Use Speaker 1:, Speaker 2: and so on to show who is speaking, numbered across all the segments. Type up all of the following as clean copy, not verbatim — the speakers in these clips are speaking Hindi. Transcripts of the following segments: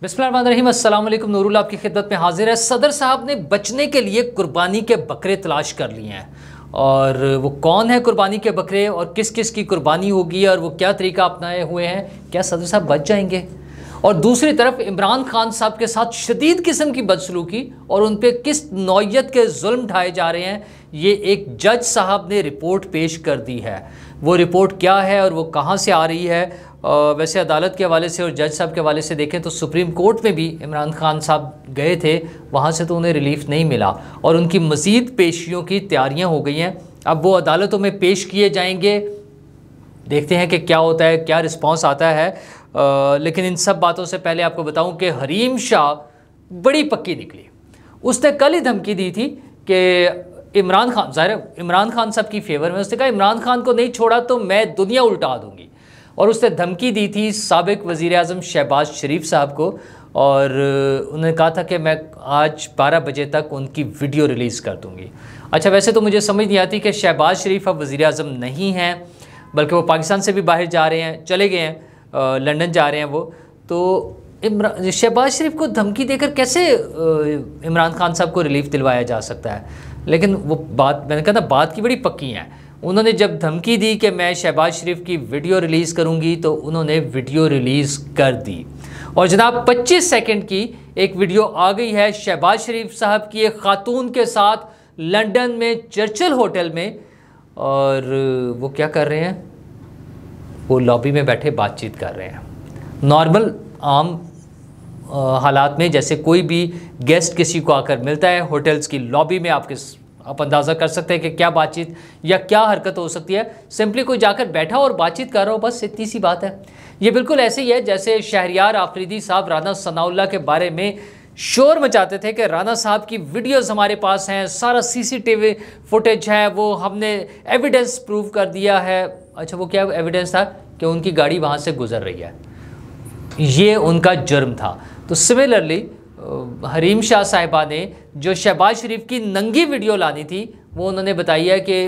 Speaker 1: बिस्मिल्लाहिर्रहमानिर्रहीम, अस्सलाम वालेकुम। नूरुल आपकी खिदमत में हाजिर है। सदर साहब ने बचने के लिए कुर्बानी के बकरे तलाश कर लिए हैं, और वो कौन है कुर्बानी के बकरे और किस किस की कुर्बानी होगी और वो क्या तरीका अपनाए हुए हैं, क्या सदर साहब बच जाएंगे? और दूसरी तरफ इमरान खान साहब के साथ शदीद किस्म की बदसलूकी और उन पर किस नौयत के जुल्म ढाए जा रहे हैं, ये एक जज साहब ने रिपोर्ट पेश कर दी है। वो रिपोर्ट क्या है और वो कहाँ से आ रही है? वैसे अदालत के हवाले से और जज साहब के हवाले से देखें तो सुप्रीम कोर्ट में भी इमरान खान साहब गए थे, वहाँ से तो उन्हें रिलीफ नहीं मिला और उनकी मज़ीद पेशियों की तैयारियाँ हो गई हैं। अब वो अदालतों में पेश किए जाएंगे, देखते हैं कि क्या होता है, क्या रिस्पॉन्स आता है। लेकिन इन सब बातों से पहले आपको बताऊं कि हरीम शाह बड़ी पक्की निकली। उसने कल ही धमकी दी थी कि इमरान खान, ज़ाहिर इमरान खान साहब की फेवर में, उसने कहा इमरान खान को नहीं छोड़ा तो मैं दुनिया उल्टा दूंगी। और उसने धमकी दी थी साबिक वज़ीर आज़म शहबाज शरीफ साहब को, और उन्होंने कहा था कि मैं आज 12 बजे तक उनकी वीडियो रिलीज़ कर दूंगी। अच्छा, वैसे तो मुझे समझ नहीं आती कि शहबाज शरीफ अब वज़ीर आज़म नहीं हैं, बल्कि वो पाकिस्तान से भी बाहर जा रहे हैं, चले गए हैं, लंदन जा रहे हैं वो। तो शहबाज शरीफ को धमकी देकर कैसे इमरान खान साहब को रिलीफ दिलवाया जा सकता है? लेकिन वो बात, मैंने कहा था, बात की बड़ी पक्की है। उन्होंने जब धमकी दी कि मैं शहबाज शरीफ की वीडियो रिलीज़ करूंगी, तो उन्होंने वीडियो रिलीज़ कर दी। और जनाब 25 सेकंड की एक वीडियो आ गई है शहबाज शरीफ साहब की एक खातून के साथ लंदन में चर्चिल होटल में, और वो क्या कर रहे हैं? वो लॉबी में बैठे बातचीत कर रहे हैं। नॉर्मल आम हालात में जैसे कोई भी गेस्ट किसी को आकर मिलता है होटल्स की लॉबी में, आप अंदाज़ा कर सकते हैं कि क्या बातचीत या क्या हरकत हो सकती है। सिंपली कोई जाकर बैठा और बातचीत कर रहा हो, बस इतनी सी बात है। ये बिल्कुल ऐसे ही है जैसे शहरियार आफरीदी साहब राना सनाउल्लाह के बारे में शोर मचाते थे कि राना साहब की वीडियोस हमारे पास हैं, सारा सीसीटीवी फुटेज है, वो हमने एविडेंस प्रूव कर दिया है। अच्छा, वो क्या एविडेंस था? कि उनकी गाड़ी वहाँ से गुजर रही है, ये उनका जुर्म था। तो सिमिलरली हरीम शाह साहिबा ने जो शहबाज शरीफ की नंगी वीडियो लानी थी, वो उन्होंने बताई है कि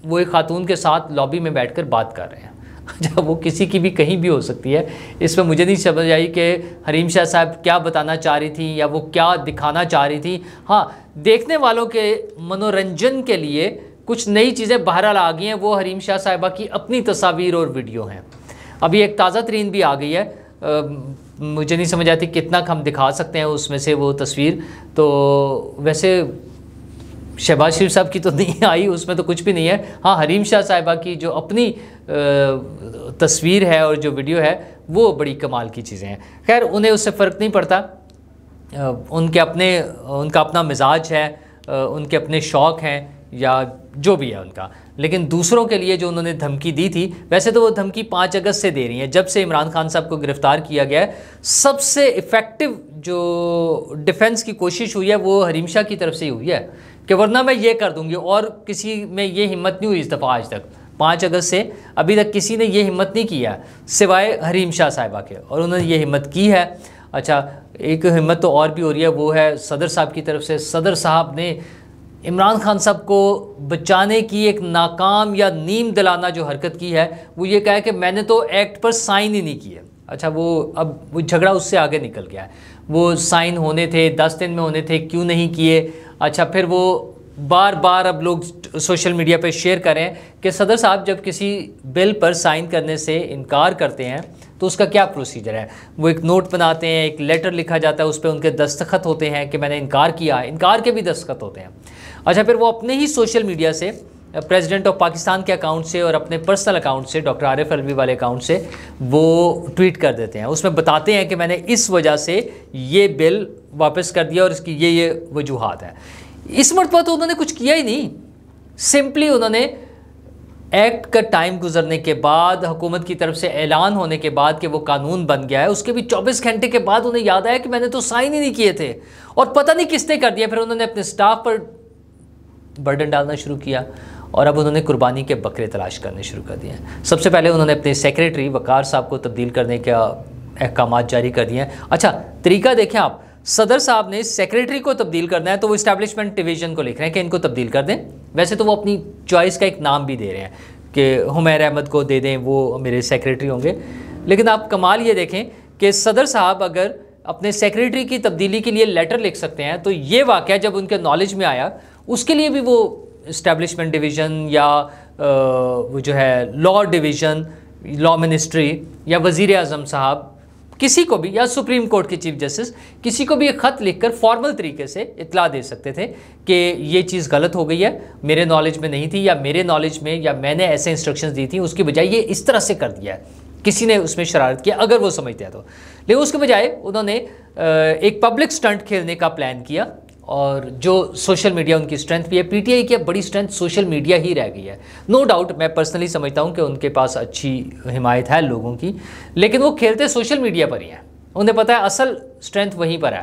Speaker 1: वो एक खातून के साथ लॉबी में बैठकर बात कर रहे हैं। अच्छा, वो किसी की भी कहीं भी हो सकती है। इसमें मुझे नहीं समझ आई कि हरीम शाह साहब क्या बताना चाह रही थी या वो क्या दिखाना चाह रही थी। हाँ, देखने वालों के मनोरंजन के लिए कुछ नई चीज़ें बहरहाल आ गई हैं। वो हरीम शाह साहिबा की अपनी तस्वीर और वीडियो हैं। अभी एक ताज़ा तरीन भी आ गई है, मुझे नहीं समझ आती कितना हम दिखा सकते हैं उसमें से वो तस्वीर। तो वैसे शहबाज शरीफ साहब की तो नहीं आई, उसमें तो कुछ भी नहीं है। हाँ, हरीम शाह साहिबा की जो अपनी तस्वीर है और जो वीडियो है, वो बड़ी कमाल की चीज़ें हैं। खैर, उन्हें उससे फ़र्क नहीं पड़ता, उनका अपना मिजाज है, उनके अपने शौक़ हैं या जो भी है उनका। लेकिन दूसरों के लिए जो उन्होंने धमकी दी थी, वैसे तो वो धमकी 5 अगस्त से दे रही हैं, जब से इमरान खान साहब को गिरफ़्तार किया गया है। सबसे इफ़ेक्टिव जो डिफेंस की कोशिश हुई है वो हरीम शाह की तरफ से ही हुई है कि वरना मैं ये कर दूंगी, और किसी में ये हिम्मत नहीं हुई इस दफ़ा आज तक। 5 अगस्त से अभी तक किसी ने ये हिम्मत नहीं किया सिवाय हरीम शाह साहिबा के, और उन्होंने ये हिम्मत की है। अच्छा, एक हिम्मत तो और भी हो रही है, वो है सदर साहब की तरफ से। सदर साहब ने इमरान खान साहब को बचाने की एक नाकाम या नीम दिलाना जो हरकत की है, वो ये कहा है कि मैंने तो एक्ट पर साइन ही नहीं किए। अच्छा, अब वो झगड़ा उससे आगे निकल गया है। वो साइन होने थे, 10 दिन में होने थे, क्यों नहीं किए? अच्छा, फिर वो बार बार अब लोग सोशल मीडिया पे शेयर करें कि सदर साहब जब किसी बिल पर साइन करने से इनकार करते हैं तो उसका क्या प्रोसीजर है। वो एक नोट बनाते हैं, एक लेटर लिखा जाता है, उस पर उनके दस्तखत होते हैं कि मैंने इनकार किया है, इनकार के भी दस्तखत होते हैं। अच्छा, फिर वो अपने ही सोशल मीडिया से, प्रेसिडेंट ऑफ पाकिस्तान के अकाउंट से और अपने पर्सनल अकाउंट से, डॉक्टर आरिफ अलवी वाले अकाउंट से, वो ट्वीट कर देते हैं। उसमें बताते हैं कि मैंने इस वजह से ये बिल वापस कर दिया और इसकी ये वजूहात है। इस मरतबा तो उन्होंने कुछ किया ही नहीं, सिंपली उन्होंने एक्ट का टाइम गुजरने के बाद, हुकूमत की तरफ से ऐलान होने के बाद कि वो कानून बन गया है, उसके भी 24 घंटे के बाद उन्हें याद आया कि मैंने तो साइन ही नहीं किए थे, और पता नहीं किसने कर दिया। फिर उन्होंने अपने स्टाफ पर बर्डन डालना शुरू किया और अब उन्होंने कुर्बानी के बकरे तलाश करने शुरू कर दिए हैं। सबसे पहले उन्होंने अपने सेक्रेटरी वकार साहब को तब्दील करने का अहकाम जारी कर दिए हैं। अच्छा, तरीका देखें आप, सदर साहब ने सेक्रेटरी को तब्दील करना है तो वो इस्टेब्लिशमेंट डिवीज़न को लिख रहे हैं कि इनको तब्दील कर दें। वैसे तो वो अपनी चॉइस का एक नाम भी दे रहे हैं कि हुमैर अहमद को दे दें, वो मेरे सेक्रेटरी होंगे। लेकिन आप कमाल ये देखें कि सदर साहब अगर अपने सेक्रेटरी की तब्दीली के लिए लेटर लिख सकते हैं, तो ये वाक़या जब उनके नॉलेज में आया उसके लिए भी वो इस्टेब्लिशमेंट डिवीज़न या वो जो है लॉ डिवीज़न, लॉ मिनिस्ट्री या वज़ीर आज़म साहब, किसी को भी, या सुप्रीम कोर्ट के चीफ जस्टिस, किसी को भी एक ख़त लिखकर फॉर्मल तरीके से इत्तला दे सकते थे कि ये चीज़ गलत हो गई है, मेरे नॉलेज में नहीं थी, या मेरे नॉलेज में, या मैंने ऐसे इंस्ट्रक्शंस दी थी, उसकी बजाय ये इस तरह से कर दिया है, किसी ने उसमें शरारत किया, अगर वो समझते हैं तो। लेकिन उसके बजाय उन्होंने एक पब्लिक स्टंट खेलने का प्लान किया, और जो सोशल मीडिया उनकी स्ट्रेंथ भी है, पीटीआई की बड़ी स्ट्रेंथ सोशल मीडिया ही रह गई है। नो डाउट, मैं पर्सनली समझता हूँ कि उनके पास अच्छी हिमायत है लोगों की, लेकिन वो खेलते सोशल मीडिया पर ही हैं। उन्हें पता है असल स्ट्रेंथ वहीं पर है,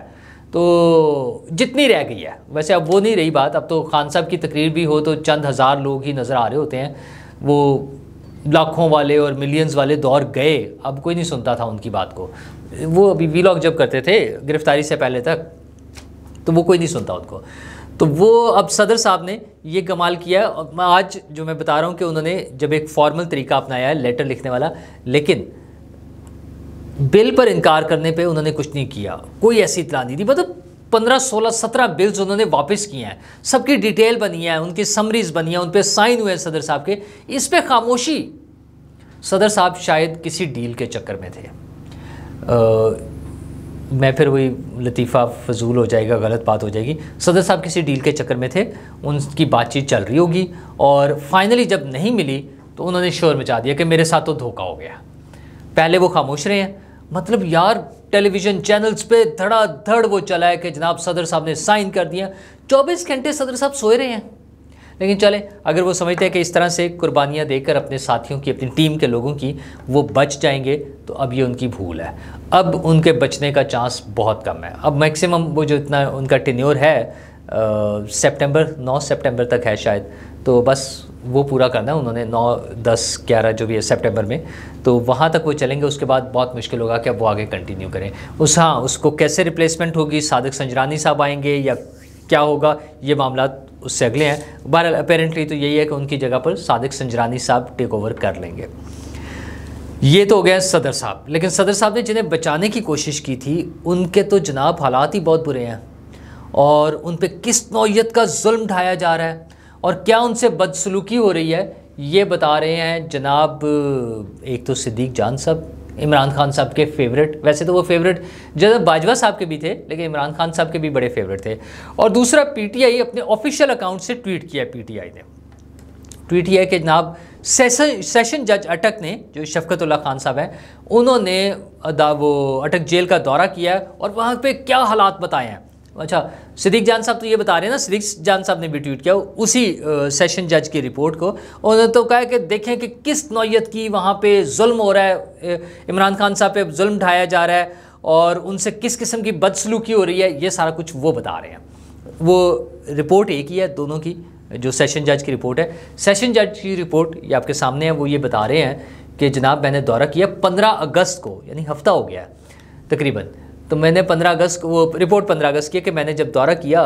Speaker 1: तो जितनी रह गई है। वैसे अब वो नहीं रही बात, अब तो खान साहब की तकरीर भी हो तो चंद हज़ार लोग ही नज़र आ रहे होते हैं, वो लाखों वाले और मिलियंस वाले दौर गए, अब कोई नहीं सुनता था उनकी बात को। वो अभी वीलॉग जब करते थे गिरफ्तारी से पहले तक, तो वो कोई नहीं सुनता उनको। तो वो अब सदर साहब ने ये कमाल किया, और मैं आज जो मैं बता रहा हूँ कि उन्होंने जब एक फॉर्मल तरीका अपनाया है लेटर लिखने वाला, लेकिन बिल पर इनकार करने पे उन्होंने कुछ नहीं किया, कोई ऐसी इतला नहीं दी। मतलब 15, 16, 17 बिल्स उन्होंने वापस किए हैं, सबकी डिटेल बनी है, उनकी समरीज बनी है, उन पर साइन हुए हैं सदर साहब के, इस पर खामोशी। सदर साहब शायद किसी डील के चक्कर में थे। मैं फिर वही लतीफ़ा फजूल हो जाएगा, गलत बात हो जाएगी। सदर साहब किसी डील के चक्कर में थे, उनकी बातचीत चल रही होगी, और फाइनली जब नहीं मिली तो उन्होंने शोर मचा दिया कि मेरे साथ तो धोखा हो गया। पहले वो खामोश रहे हैं, मतलब यार टेलीविज़न चैनल्स पे धड़ाधड़ वो चला है कि जनाब सदर साहब ने साइन कर दिया। 24 घंटे सदर साहब सोए रहे हैं। लेकिन चले, अगर वो समझते हैं कि इस तरह से कुर्बानियाँ देकर अपने साथियों की, अपनी टीम के लोगों की वो बच जाएंगे, तो अब ये उनकी भूल है। अब उनके बचने का चांस बहुत कम है। अब मैक्सिमम वो जो इतना उनका टेन्योर है सितंबर, 9 सितंबर तक है शायद, तो बस वो पूरा करना है उन्होंने, 9, 10, 11 जो भी है सितंबर में, तो वहाँ तक वो चलेंगे। उसके बाद बहुत मुश्किल होगा कि अब वो आगे कंटिन्यू करें। उसको कैसे रिप्लेसमेंट होगी, सादिक संजरानी साहब आएंगे या क्या होगा, ये मामला उससे अगले हैं। बहरहाल अपेरेंटली तो यही है कि उनकी जगह पर सादिक संजरानी साहब टेक ओवर कर लेंगे। ये तो हो गया सदर साहब। लेकिन सदर साहब ने जिन्हें बचाने की कोशिश की थी, उनके तो जनाब हालात ही बहुत बुरे हैं, और उन पे किस नौयत का जुल्म ढाया जा रहा है और क्या उनसे बदसलूकी हो रही है, ये बता रहे हैं जनाब। एक तो सिद्दीक जान साहब, इमरान खान साहब के फेवरेट, वैसे तो वो फेवरेट जनाब बाजवा साहब के भी थे, लेकिन इमरान खान साहब के भी बड़े फेवरेट थे। और दूसरा, पीटीआई अपने ऑफिशियल अकाउंट से ट्वीट किया, पीटीआई ने ट्वीट किया कि जनाब सेशन जज अटक ने, जो शफकतुल्लाह खान साहब हैं, उन्होंने वो अटक जेल का दौरा किया है और वहाँ पे क्या हालात बताए हैं। अच्छा, सिद्दीक जान साहब तो ये बता रहे हैं ना, सिद्दीक जान साहब ने भी ट्वीट किया उसी सेशन जज की रिपोर्ट को। उन्होंने तो कहा कि देखें कि किस नौयत की वहाँ पे जुल्म हो रहा है, इमरान खान साहब पे जुल्म ढाया जा रहा है और उनसे किस किस्म की बदसलूकी हो रही है, ये सारा कुछ वो बता रहे हैं। वो रिपोर्ट एक ही है दोनों की, जो सेशन जज की रिपोर्ट है। सेशन जज की रिपोर्ट ये आपके सामने है। वो ये बता रहे हैं कि जनाब मैंने दौरा किया 15 अगस्त को, यानी हफ्ता हो गया तकरीबन। तो मैंने 15 अगस्त को, वो रिपोर्ट 15 अगस्त की, कि मैंने जब दौरा किया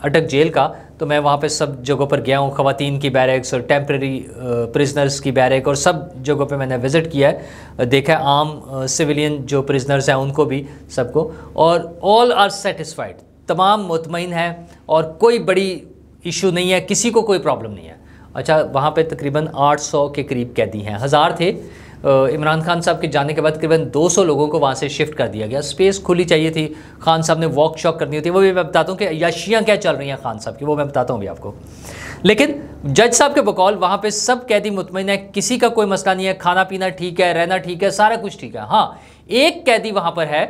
Speaker 1: अटक जेल का, तो मैं वहाँ पे सब जगहों पर गया हूँ, ख़वातीन की बैरक्स और टेम्प्रेरी प्रिजनर्स की बैरक और सब जगहों पे मैंने विज़िट किया है, देखा है आम सिविलियन जो प्रिजनर्स हैं उनको भी, सबको, और ऑल आर सेटिस्फाइड, तमाम मुतमईन हैं और कोई बड़ी इशू नहीं है, किसी को कोई प्रॉब्लम नहीं है। अच्छा, वहाँ पे तकरीबन 800 के करीब कैदी हैं, 1000 थे। इमरान खान साहब के जाने के बाद तकरीबन 200 लोगों को वहाँ से शिफ्ट कर दिया गया। स्पेस खुली चाहिए थी, खान साहब ने वॉक शॉक करनी होती है, वो भी मैं बताता हूँ कि अय्याशियाँ क्या चल रही हैं खान साहब की, वो मैं बताता हूँ अभी आपको। लेकिन जज साहब के बकौल वहाँ पे सब कैदी मुतमईन है, किसी का कोई मसला नहीं है, खाना पीना ठीक है, रहना ठीक है, सारा कुछ ठीक है। हाँ, एक कैदी वहाँ पर है,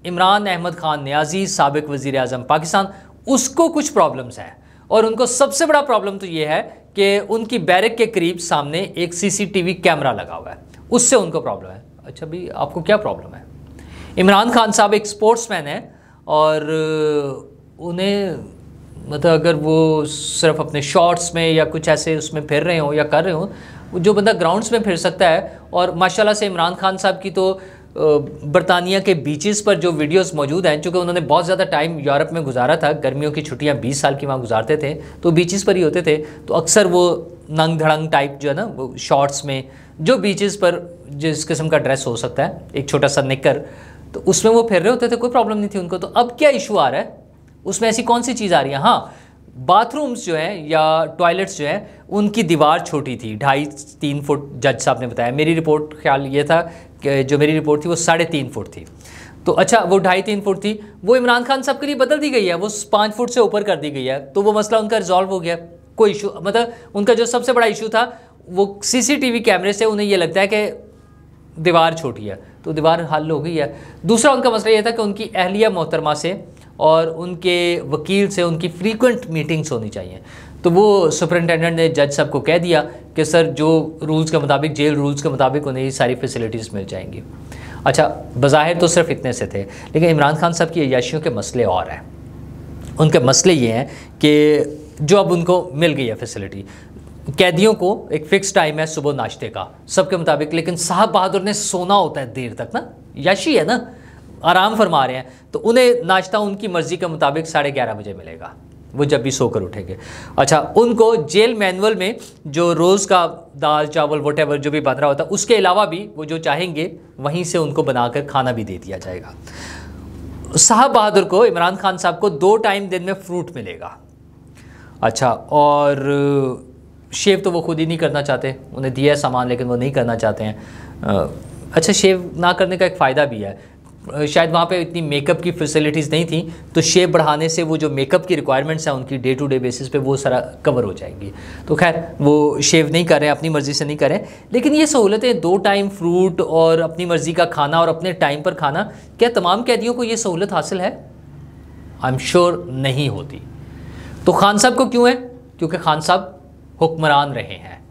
Speaker 1: इमरान अहमद खान नियाजी, साबिक वज़ीर आज़म पाकिस्तान, उसको कुछ प्रॉब्लम्स हैं, और उनको सबसे बड़ा प्रॉब्लम तो ये है कि उनकी बैरक के करीब सामने एक सीसीटीवी कैमरा लगा हुआ है, उससे उनको प्रॉब्लम है। अच्छा भाई, आपको क्या प्रॉब्लम है? इमरान खान साहब एक स्पोर्ट्समैन है, और उन्हें मतलब अगर वो सिर्फ अपने शॉट्स में या कुछ ऐसे उसमें फिर रहे हो या कर रहे हो, जो बंदा ग्राउंड्स में फिर सकता है। और माशाल्लाह से इमरान खान साहब की तो बरतानिया के बीचेस पर जो वीडियोस मौजूद हैं, चूँकि उन्होंने बहुत ज़्यादा टाइम यूरोप में गुजारा था, गर्मियों की छुट्टियां 20 साल की वहाँ गुजारते थे, तो बीचेस पर ही होते थे, तो अक्सर वो नंग धड़ंग टाइप जो है ना, वो शॉर्ट्स में, जो बीचेस पर जिस किस्म का ड्रेस हो सकता है, एक छोटा सा निक्कर, तो उसमें वो फिर रहे होते थे, कोई प्रॉब्लम नहीं थी उनको। तो अब क्या इशू आ रहा है, उसमें ऐसी कौन सी चीज़ आ रही है? हाँ, बाथरूम्स जो है या टॉयलेट्स जो है उनकी दीवार छोटी थी, 2.5-3 फुट जज साहब ने बताया। मेरी रिपोर्ट ख्याल ये था कि जो मेरी रिपोर्ट थी वो 3.5 फुट थी। तो अच्छा, वो 2.5-3 फुट थी, वो इमरान खान साहब के लिए बदल दी गई है, वो 5 फुट से ऊपर कर दी गई है। तो वो मसला उनका रिजॉल्व हो गया, कोई इशू, मतलब उनका जो सबसे बड़ा इशू था वो CCTV कैमरे से उन्हें ये लगता है कि दीवार छोटी है, तो दीवार हल हो गई है। दूसरा उनका मसला ये था कि उनकी अहलिया मोहतरमा से और उनके वकील से उनकी फ्रीक्वेंट मीटिंग्स होनी चाहिए। तो वो सुपरिटेंडेंट ने जज साहब को कह दिया कि सर जो रूल्स के मुताबिक, जेल रूल्स के मुताबिक उन्हें ये सारी फैसिलिटीज़ मिल जाएंगी। अच्छा, बज़ाहिर तो सिर्फ इतने से थे, लेकिन इमरान खान साहब की अय्याशियों के मसले और हैं। उनके मसले ये हैं कि जो अब उनको मिल गई है फैसिलिटी, कैदियों को एक फ़िक्स टाइम है सुबह नाश्ते का सबके मुताबिक, लेकिन साहब बहादुर ने सोना होता है देर तक ना, याशी है ना, आराम फरमा रहे हैं, तो उन्हें नाश्ता उनकी मर्ज़ी के मुताबिक 11:30 बजे मिलेगा, वो जब भी सोकर उठेंगे। अच्छा, उनको जेल मैनुअल में जो रोज़ का दाल चावल वटेवर जो भी बन रहा होता है उसके अलावा भी वो जो चाहेंगे वहीं से उनको बनाकर खाना भी दे दिया जाएगा। साहब बहादुर को, इमरान खान साहब को 2 टाइम दिन में फ्रूट मिलेगा। अच्छा, और शेव तो वो खुद ही नहीं करना चाहते, उन्हें दिया है सामान लेकिन वो नहीं करना चाहते हैं। अच्छा, शेव ना करने का एक फ़ायदा भी है, शायद वहाँ पे इतनी मेकअप की फैसिलिटीज़ नहीं थी, तो शेव बढ़ाने से वो जो मेकअप की रिक्वायरमेंट्स हैं उनकी डे टू डे बेसिस पे वो सारा कवर हो जाएंगी। तो खैर वो शेव नहीं कर रहे हैं, अपनी मर्ज़ी से नहीं करें, लेकिन ये सहूलतें 2 टाइम फ्रूट और अपनी मर्ज़ी का खाना और अपने टाइम पर खाना, क्या तमाम कैदियों को ये सहूलत हासिल है? आई एम श्योर नहीं होती। तो खान साहब को क्यों है? क्योंकि खान साहब हुक्मरान रहे हैं।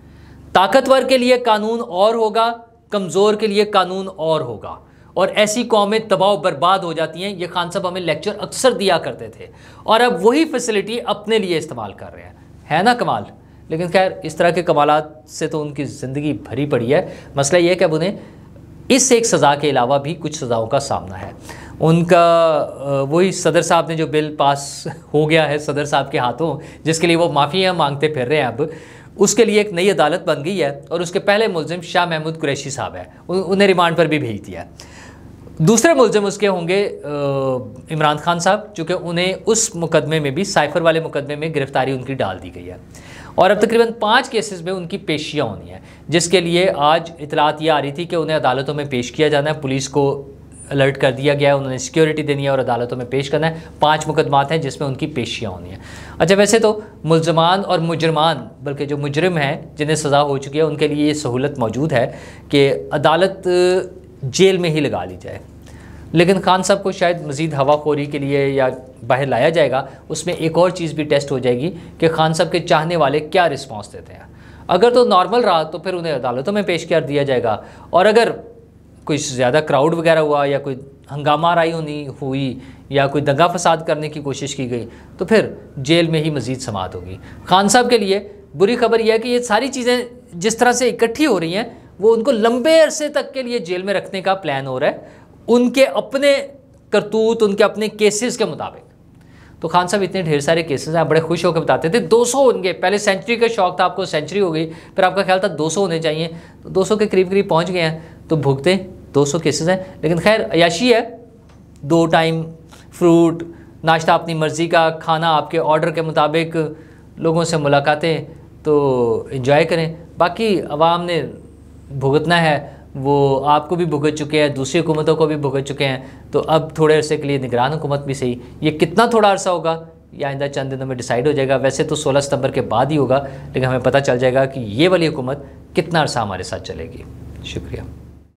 Speaker 1: ताकतवर के लिए कानून और होगा, कमज़ोर के लिए कानून और होगा, और ऐसी कौमें तबाह बर्बाद हो जाती हैं। ये खान साहब हमें लेक्चर अक्सर दिया करते थे, और अब वही फैसिलिटी अपने लिए इस्तेमाल कर रहे हैं, है ना कमाल। लेकिन खैर इस तरह के कमालात से तो उनकी ज़िंदगी भरी पड़ी है। मसला ये है कि अब उन्हें इस एक सज़ा के अलावा भी कुछ सज़ाओं का सामना है। उनका वही सदर साहब ने जो बिल पास हो गया है सदर साहब के हाथों, जिसके लिए वो माफ़ियाँ मांगते फिर रहे हैं, अब उसके लिए एक नई अदालत बन गई है, और उसके पहले मुल्ज़िम शाह महमूद कुरैशी साहब है, उन्हें रिमांड पर भी भेज दिया। दूसरे मुल्ज़िम उसके होंगे इमरान खान साहब, चूँकि उन्हें उस मुकदमे में भी, साइफ़र वाले मुकदमे में गिरफ़्तारी उनकी डाल दी गई है, और अब तकरीबन 5 केसेस में उनकी पेशियाँ होनी है, जिसके लिए आज इतलात ये आ रही थी कि उन्हें अदालतों में पेश किया जाना है। पुलिस को अलर्ट कर दिया गया है, उन्होंने सिक्योरिटी देनी है और अदालतों में पेश करना है। 5 मुकदमात हैं जिसमें उनकी पेशियाँ होनी है। अच्छा, वैसे तो मुल्ज़मान और मुजरमान, बल्कि जो मुजरिम हैं जिन्हें सज़ा हो चुकी है, उनके लिए ये सहूलत मौजूद है कि अदालत जेल में ही लगा ली जाए, लेकिन खान साहब को शायद मज़ीद हवाखोरी के लिए या बाहर लाया जाएगा। उसमें एक और चीज़ भी टेस्ट हो जाएगी कि खान साहब के चाहने वाले क्या रिस्पॉन्स देते हैं। अगर तो नॉर्मल रहा तो फिर उन्हें अदालतों में पेश कर दिया जाएगा, और अगर कोई ज़्यादा क्राउड वगैरह हुआ या कोई हंगामा राई हुई या कोई दंगा फसाद करने की कोशिश की गई, तो फिर जेल में ही मज़ीद समाअत होगी। खान साहब के लिए बुरी खबर यह है कि ये सारी चीज़ें जिस तरह से इकट्ठी हो रही हैं, वो उनको लंबे अरसे तक के लिए जेल में रखने का प्लान हो रहा है, उनके अपने करतूत, उनके अपने केसेस के मुताबिक। तो खान साहब इतने ढेर सारे केसेस हैं, बड़े खुश होकर बताते थे 200 होंगे। पहले सेंचुरी का शौक था, आपको सेंचुरी हो गई, फिर आपका ख्याल था 200 होने चाहिए, तो 200 के करीब करीब पहुंच गए हैं। तो भुगते 200 केसेस हैं, लेकिन खैर अयाशी है। 2 टाइम फ्रूट, नाश्ता अपनी मर्ज़ी का, खाना आपके ऑर्डर के मुताबिक, लोगों से मुलाकातें, तो एंजॉय करें। बाकी अवाम ने भुगतना है, वो आपको भी भुगत चुके हैं, दूसरी हुकूमतों को भी भुगत चुके हैं। तो अब थोड़े अरसे के लिए निगरान हुकूमत भी सही, ये कितना थोड़ा अरसा होगा या आइंदा चंद दिनों में डिसाइड हो जाएगा। वैसे तो 16 सितंबर के बाद ही होगा, लेकिन हमें पता चल जाएगा कि ये वाली हुकूमत कितना अरसा हमारे साथ चलेगी। शुक्रिया।